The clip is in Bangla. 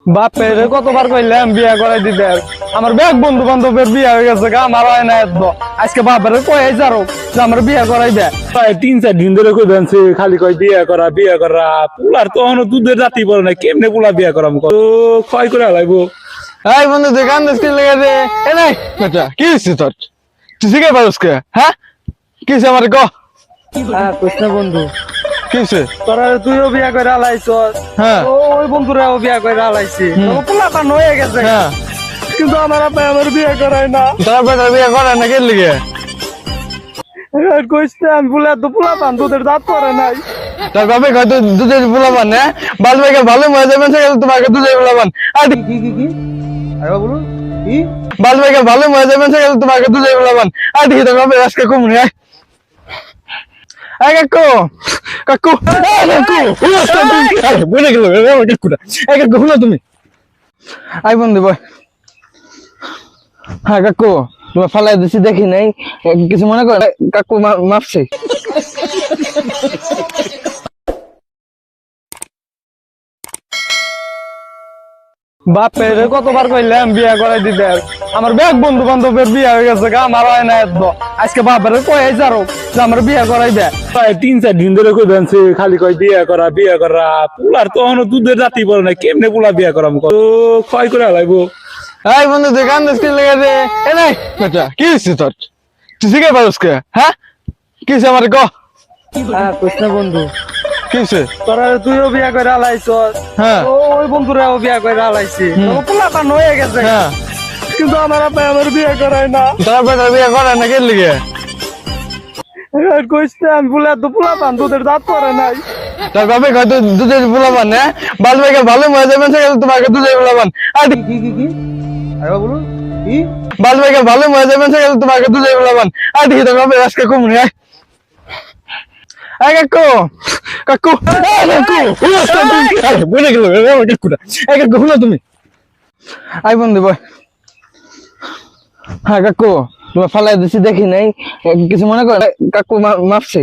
বাপের কতবার কইলাম বিয়া করাই দিতে, আমার ব্যাগ বন্ধু বান্ধবের বিয়া হয়ে গেছে, আমার হয় না এত। আজকে বাপের কয়ে যারো যে আমার বিয়া করাই দেয়। 3-4 দিন ধরে কই জানছে খালি কয় বিয়া করা পুলার তো এখনো দুধের জাতি বলে না, কেমনে পুলা বিয়া করাম তো ক্ষয় করে লাগবো। এই বন্ধু তুই কান দেশ লেগে দে। এ নাই বেটা, কি হয়েছে তোর? তুই শিখে পারস কে? হ্যাঁ, কি হয়েছে আমার ক? কৃষ্ণ বন্ধু কি হয়েছে? তোরা তুইও বিয়া করে আলাইছ, হ্যাঁ ওই বন্ধুরাও বিয়া করে আলাইছে, পোলাপান হয়ে গেছে, হ্যাঁ কিন্তু আমার আব্বা আমার বিয়ে করায় না। তোর আব্বা বিয়ে করায় না কেন লিগে? কইছে আমি পোলাপান দুধের দাঁত করে নাই। তার বাপে হয়তো দুধের পোলাপান, হ্যাঁ বাল ভাইকে ভালো মজা যাবেন তোমাকে দুধের পোলাপান। আর কি বলুন কি বাল ভাইকে ভালো মজা যাবেন তোমাকে দুধের পোলাপান। আর দেখি তোর বাপে আজকে কমুনি। কাকু কাকু কাকু বলে গেল কাকুটা। কাকু শুনো তুমি, আই বন্ধু বয়। হ্যাঁ কাকু তোমার ফালাই দিচ্ছি দেখি নাই, কিছু মনে করো কাকু, মাপছে। বাপের কতবার কইলাম বিয়া করাই দিতে, আমার ব্যাগ বন্ধু বান্ধবের বিয়া হয়ে গেছে, আমার হয় না এত। আজকে বাপের কয়ে যারো যে আমার বিয়া করাই দেয়। 3-4 দিন ধরে কই জানছে খালি কয় বিয়া করা পুলার তো এখনো দুধের জাতি বলে না, কেমনে পুলা বিয়া করাম তো ক্ষয় করে লাগবো। এই বন্ধু তুই কান দেশ লেগে দে। এ নাই বেটা, কি হয়েছে তোর? তুই শিখে পারস কে? হ্যাঁ, কি হয়েছে আমার ক? কৃষ্ণ বন্ধু কি হয়েছে? তোরা তুইও বিয়া করে আলাইছ, হ্যাঁ ওই বন্ধুরাও বিয়া করে আলাইছে, পোলাপান হয়ে গেছে, হ্যাঁ কিন্তু আমার আব্বা আমার বিয়ে করায় না। তোর আব্বা বিয়ে করায় না কেন লিগে? কইছে আমি পোলাপান দুধের দাঁত করে নাই। তার বাপে হয়তো দুধের পোলাপান, হ্যাঁ বাল ভাইকে ভালো মজা যাবেন তোমাকে দুধের পোলাপান। আর কি বলুন কি বাল ভাইকে ভালো মজা যাবেন তোমাকে দুধের পোলাপান। আর দেখি তোর বাপে আজকে কমুনি। কাকু কাকু কাকু বলে গেল কাকুটা। কাকু শুনো তুমি, আই বন্ধু বয়। হ্যাঁ কাকু তোমার ফালাই দিচ্ছি দেখি নাই, কিছু মনে করো কাকু, মাপছে।